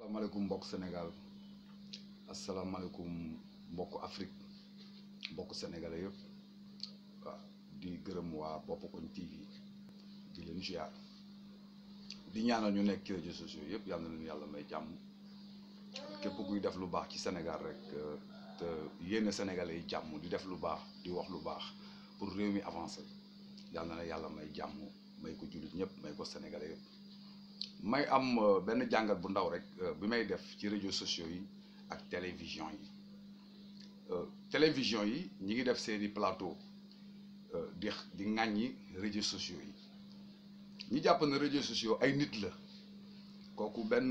asalaamaaleykum mbokk Sénégal asalaamaaleykum mbokk Afrique mbokk sénégalais yëpp waaw di gërëm waa Bopp Koñ TV di leen ziar di ñaanal ñu nekk ci réseaux sociaux yëpp yal na leen yàlla may jàmm képp kuy def lu baax ci Sénégal rek te yéene sénégalais yi jàmm di def lu baax di wax lu baax pour réew mi avancer yal na la yàlla may jàmm may ko jullit ñëpp may ko sénégalais yëpp. may am benn jàngat bu ndaw rek bi may def ci réseaux sociaux yi ak télévision yi ñi ngi def seeni plateau di ŋàññi réseaux sociaux yi ñi jàpp na réseaux sociaux ay nit la kooku benn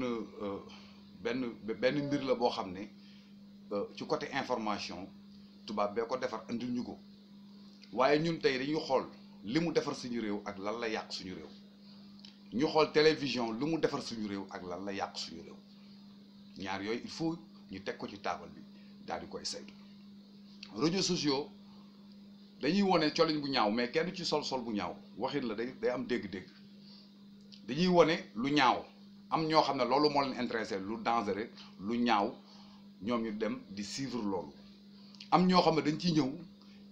mbir la boo xam ne ci côté information tubaab bee ko defar andil ñu ko waaye ñun tey dañuy xool li mu defar suñu réew ak lan la yàq suñu réew ñu xool télévision lu mu defar suñu réew ak lan la yàq suñu réew ñaar yooyu il faut ñu teg ko ci taabal bi daal di koy saytu réseaux sociaux dañuy wone colin bu ñaaw mais kenn ci sol bu ñaaw waxin la day am dégg-dégg dañuy wone lu ñaaw am ñoo xam ne loolu moo leen intéressé lu dangereux lu ñaaw ñoom ñu dem di suivre loolu am ñoo xam ne dañ ciy ñëw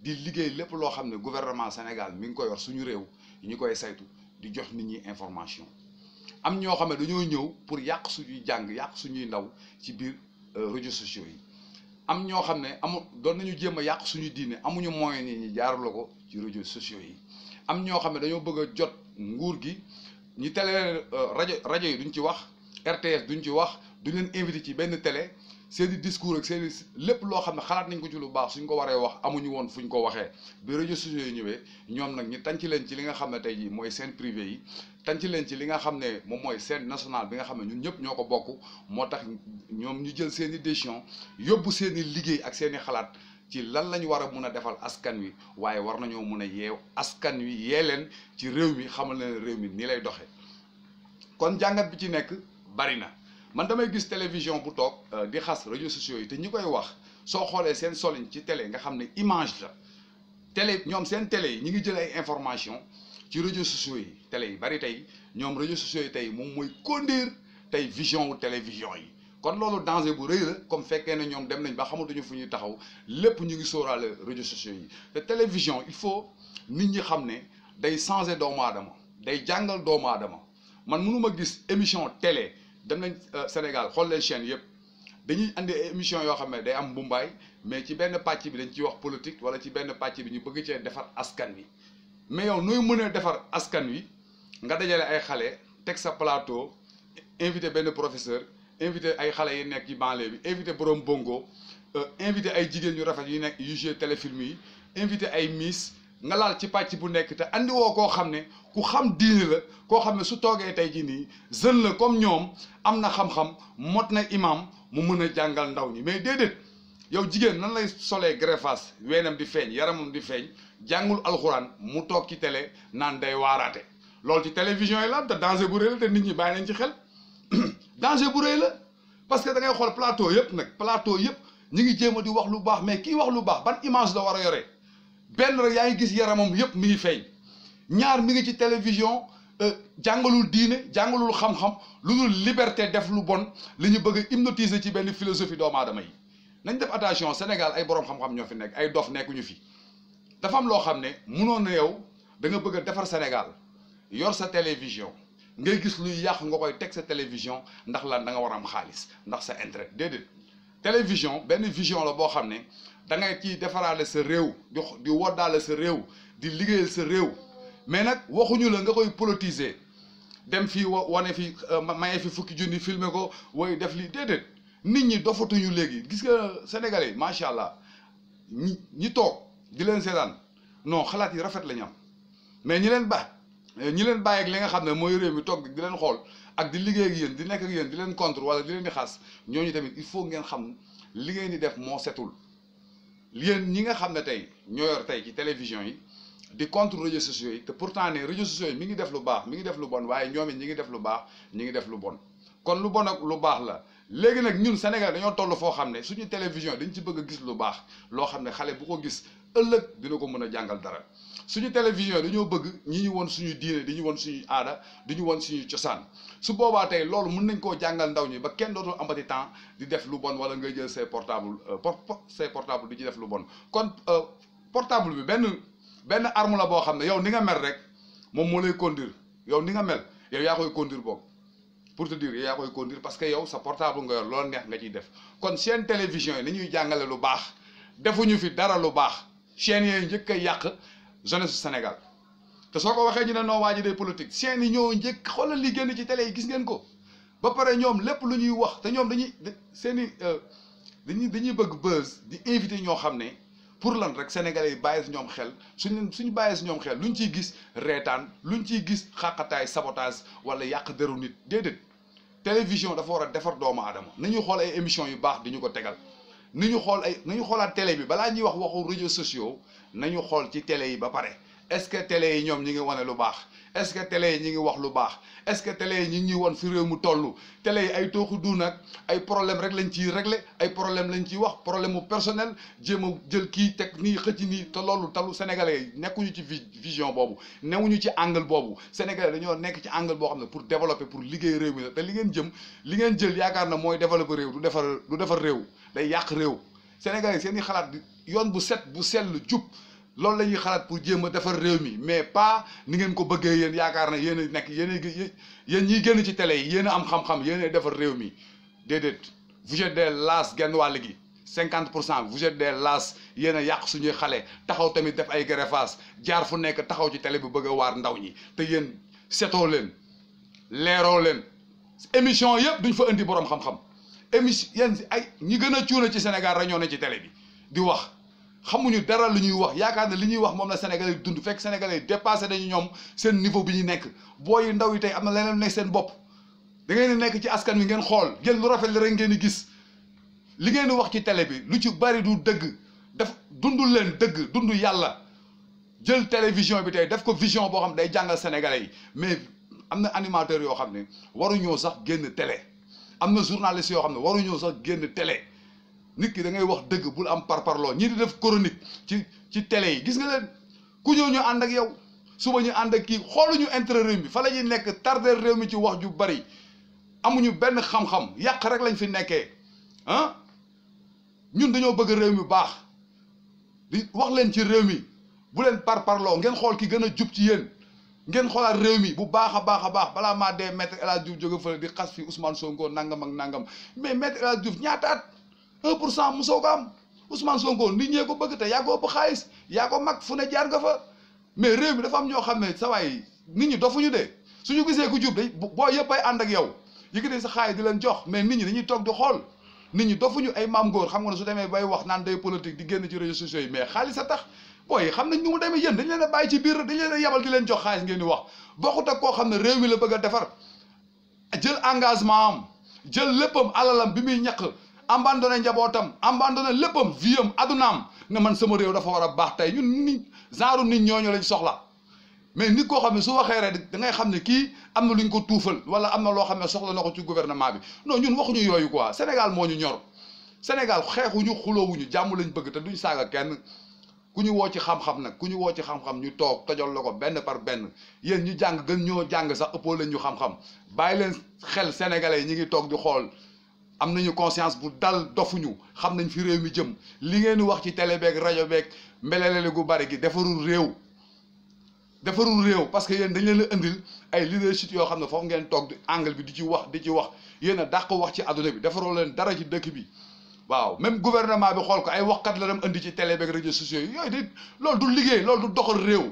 di liggéey lépp loo xam ne gouvernement Sénégal mi ngi koy yor suñu réew ñu koy saytu di jox nit ñi information am ñoo xam ne dañoo ñëw pour yàq suñuy jàng yàq suñuy ndaw ci biir réseaux sociaux yi am ñoo xam ne doon nañu jéem a yàq suñu diine amuñu moyen ni ñi jaarale ko ci réseaux sociaux yi am ñoo xam ne dañoo bëgg a jot nguur gi ñu télé rajo yi duñ ci wax RTS duñ ci wax duñ leen invité ci benn télé seeni discours ak seeni lépp loo xam ne xalaat nañ ko ci lu baax suñ ko waree wax amuñu woon fuñ ko waxee bi réseaux sociaux yi ñëwee ñoom nag ñu tànc leen ci li nga xam ne tey jii mooy seen privé yi tànc leen ci li nga xam ne moom mooy seen national bi nga xam ne ñun ñëpp ñoo ko bokk moo tax ñoom ñu jël seeni décision yóbbu seeni liggéey ak seeni xalaat ci lan la ñu war a mun a defal askan wi waaye war nañoo mun a yeew askan wi yee leen ci réew mi xamal leen réew mi nii lay doxee kon jàngat bi ci nekk bari na. man damay gis télévision bu toog di xas réseaux sociaux yi te ñi koy wax soo xoolee seen solin ci télé nga xam ne image la télé ñoom seen télé yi ñi ngi jël ay information ci réseaux sociaux yi télé yi bari tey ñoom réseaux sociaux yi tey moom mooy conduire tey vision wu télévision yi kon loolu danger bu rëy la comme fekkee ne ñoom dem nañ ba xamatuñu fu ñuy taxaw lépp ñu ngi sóoraale réseaux sociaux yi te télévision il faut nit ñi xam ne day changer doomu aadama day jàngal doomu aadama man mënuma gis émission télé dem nañ Sénégal xool leen chaîne yëpp dañuy andi ay émission yoo xam ne day am mbumbaay mais ci benn pàcc bi dañ ciy wax politique wala ci benn pàcc bi ñu bëgg cee defar askan wi mais yow nooy mënee defar askan wi nga dajale ay xale teg sa plateau invité benn professeur invité ay xale yi nekk ci banlieue bi invité borom bongo invité ay jigéen ñu rafet yu nekk yu joué téléfilm yi invité ay miss nga laal ci pàcc bu nekk te andi woo koo xam ne ku xam diine la koo xam ne su toogee tey jii nii jeune la comme ñoom am na xam-xam mot na imam mu mën a jàngal ndaw ñi mais déedéet yow jigéen nan lay solee greffas weenam di feeñ yaramam di feeñ jàngul alxuraan mu toog ci télé naan day waaraate loolu ci télévision yi la te danger bu rëy la te nit ñi bàyyi nañ ci xel danger bu rëy la parce que da ngay xool plateau yëpp nag plateau yëpp ñi ngi jéem a di wax lu baax mais kii wax lu baax ban image la war a yore benn rek yaa ngi gis yaramam yëpp mi ngi feeñ ñaar mi ngi ci télévision jàngalul diine jàngalul xam-xam lu dul liberté def lu bon li ñu bëgg a hypnotiser ci benn philosophie doomu aadama yi nañ def attention Sénégal ay borom xam-xam ñoo fi nekk ay dof nekkuñu fi dafa am loo xam ne munoon na yow da nga bëgg a defar Sénégal yor sa télévision ngay gis luy yàq nga koy teg sa télévision ndax lan da nga war a am xaalis ndax sa intérêt déedéet télévision benn vision la boo xam ne da ngay ciy defaraale sa réew di woddaale sa réew di liggéeyal sa réew mais nag waxuñu la nga koy politiser dem fii wane fi maye fi fukki junni filmer ko woy def lii déedéet nit ñi dofatuñu léegi gis nga sénégalais yi macha allah ñi toog di leen seetaan non xalaat yi rafet la ñu am mais ñi leen bàyyi ak li nga xam ne mooy réew mi toog di leen xool ak di liggéey ak yéen di nekk ak yéen di leen contre wala di leen di xas ñooñu tamit il faut ngeen xam li ngeen di def moo setul yéen ñi nga xam ne tey ñoo yor tey ci télévision yi di contre réseaux sociaux yi te pourtant ne réseaux sociaux yi mi ngi def lu baax mi ngi def lu bon waaye ñoom it ñi ngi def lu baax ñi ngi def lu bon kon lu bon ak lu baax la léegi nag ñun Sénégal dañoo toll foo xam ne suñu télévision dañ ci bëgg a gis lu baax loo xam ne xale bu ko gis ëllëg dina ko mën a jàngal dara suñu télévision dañoo bëgg ñi ñu won suñu diine di ñu won suñu aada di ñu won suñu cosaan su boobaa tey loolu mën nañ koo jàngal ndaw ñi ba kenn dootul amati temps di def lu bon wala ngay jël say portable di ci def lu bon kon portable bi benn arme la boo xam ne yow ni nga mel rek moom moo lay conduire yow ni nga mel yow yaa koy conduire boobu pour te dire yow yaa koy conduire parce que yow sa portable nga yor loolu neex nga ciy def kon chaîne télévision yi ni ñuy jàngale lu baax defuñu fi dara lu baax chaîne yooyu njëkk a yàq jeunesse Sénégal te soo ko waxee ñu ne non waa ji day politique chaîne yi ñoo njëkk xoolal li génn ci télé yi gis ngeen ko ba pare ñoom lépp lu ñuy wax te ñoom dañuy bëgg buzz di invité ñoo xam ne pour lan rek sénégalais yi bàyyi si ñoom xel suñu bàyyi si ñoom xel luñ ciy gis reetaan luñ ciy gis xàqataay sabotage wala yàq deru nit déedéet télévision dafa war a defar doomu aadama nañu xool ay émissions yu baax di ñu ko tegal nañu xoolaat télé bi balaa ñuy wax waxu réseaux sociaux nañu xool ci télé yi ba pare est-ce que télé yi ñoom ñi ngi wane lu baax est-ce que télé yi ñi ngi wax lu baax est-ce que télé yi ñi ngi ñuy won fi réew mu toll télé yi ay tooxu du nag ay problème rek lañ ciy régler ay problème lañ ciy wax problème mu personnel jéem a jël kii teg nii xëcc nii te loolu talu sénégalais yi nekkuñu ci vision boobu newuñu ci angle boobu sénégalais dañoo nekk ci angle boo xam ne pour développer pour liggéey réew mi la te li ngeen jël yaakaar na mooy développer réew du defar réew day yàq réew sénégalais seen i xalaat yoon bu set bu sell jub loolu la ñuy xalaat pour jéem a defar réew mi mais pas ni ngeen ko bëggee yéen yaakaar na yéen a nekk yéen ñiy génn ci télé yi yéen a am xam-xam yéen a defar réew mi déedéet vous êtes des las genn wàll gi 50% vous êtes des las yéen a yàq suñuy xale taxaw tamit def ay greffage jaar fu nekk taxaw ci télé bi bëgg a waar ndaw ñi te yéen setoo leen leeroo leen émission yëpp duñ fa indi borom xam-xam émission yéen ay ñi gën a cuune ci Sénégal rek ñoo ne ci télé bi di wax. xamuñu dara lu ñuy wax yaakaar ne li ñuy wax moom la sénégalais yi dund fekk sénégalais yi dépassé nañu ñoom seen niveau bi ñu nekk booy ndaw yi tey am na leneen nekk seen bopp da ngeen di nekk ci askan wi ngeen xool jël lu rafet li rek ngeen di gis li ngeen di wax ci télé bi lu ci bari du dëgg def dundul leen dëgg dund yàlla jël télévision bi tey def ko vision boo xam ne day jàngal sénégalais yi mais am na animateurs yoo xam ne waruñoo sax génn télé am na journalistes yoo xam ne waruñoo sax génn télé. nit ki da ngay wax dëgg bul am parparloo ñii di def chronique ci télé yi gis nga leen ku ñëw ñu ànd ak yow suba ñu ànd ak kii xooluñu intérêt réew mi fa la ñuy nekk tarder réew mi ci wax ju bari amuñu benn xam-xam yàq rek lañ fi nekkee ah ñun dañoo bëgg réew mi baax di wax leen ci réew mi bu leen parparloo ngeen xool ki gën a jub ci yéen ngeen xoolaat réew mi bu baax a baax balaa maa dee maître El Hadj Diouf jóge fële di xas fi Ousmane Sonko nangam ak nangam mais maître El Hadj Diouf ñaata at 1% mosoo ko am Ousmane Sonko nit ñee ko bëgg te yaa ko ëpp xaalis yaa ko mag fu ne jaar nga fa mais réew mi dafa am ñoo xam ne sa waay nit ñi dofuñu de suñu gisee ku jub de boo yëpp ay ànd ak yow yëkkati sa xaalis di leen jox mais nit ñi dañuy toog di xool nit ñi dofuñu ay maam góor xam nga ne su demee bay wax naan day politique di génn ci réseaux sociaux yi mais xaalis a tax booy xam nañ nu mu demee yéen dañ leen a bàyyi ci biir dañ leen a yabal di leen jox xaalis ngeen di wax bokkut ak koo xam ne réew mi la bëgg a defar jël engagement am jël léppam alalam bi muy ñàkk abandonné njabootam abandonné léppam viam adunaam ne man sama réew dafa war a baax tey ñun nit genre nit ñooñu lañ soxla mais nit koo xam ne su waxee rek da ngay xam ne kii am na lu ñu ko tuufal wala am na loo xam ne soxla na ko ci gouvernement bi non ñun waxuñu yooyu quoi Sénégal moo ñu ñor Sénégal xeexuñu xuloowuñu jàmm lañ bëgg te duñ saaga kenn ku ñu woo ci xam-xam nag ku ñu woo ci xam-xam ñu toog tojol la ko benn par benn yéen ñu jàng gën ñoo jàng sax ëppoo leen ñu xam-xam bàyyi leen xel sénégalais yi ñu ngi toog di xool am nañu conscience bu dal dofuñu xam nañ fi réew mi jëm li ngeen di wax ci télé beeg rajo beeg mbelelele gu bari gi defarul réew parce que yéen dañ leen a indil ay leadership yoo xam ne foofu ngeen toog di angle bi di ci wax yéen a dàq wax ci adduna bi defaroo leen dara ci dëkk bi waaw même gouvernement bi xool ko ay waxkat la dem indi ci télé beeg réseaux sociaux yi yooyu di loolu du liggéey loolu du doxal réew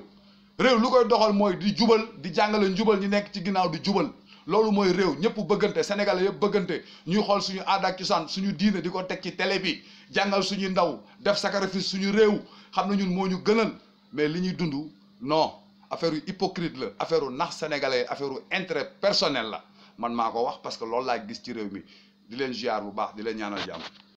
lu koy doxal mooy di jubal di jàngale njubal ñi nekk ci ginnaaw di jubal loolu mooy réew ñëpp bëggante sénégalais yëpp bëggante ñuy xool suñu aada ak cosaan suñu diine di ko teg ci télé bi jàngal suñu ndaw def sacrifice suñu réew xam na ñun moo ñu gënal mais li ñuy dund non affaire yu hypocrite la affaire u nax sénégalais affaire u intérêt personnel la man maa ko wax parce que loolu laa gis ci réew mi di leen ziar bu baax di leen ñaanal jàmm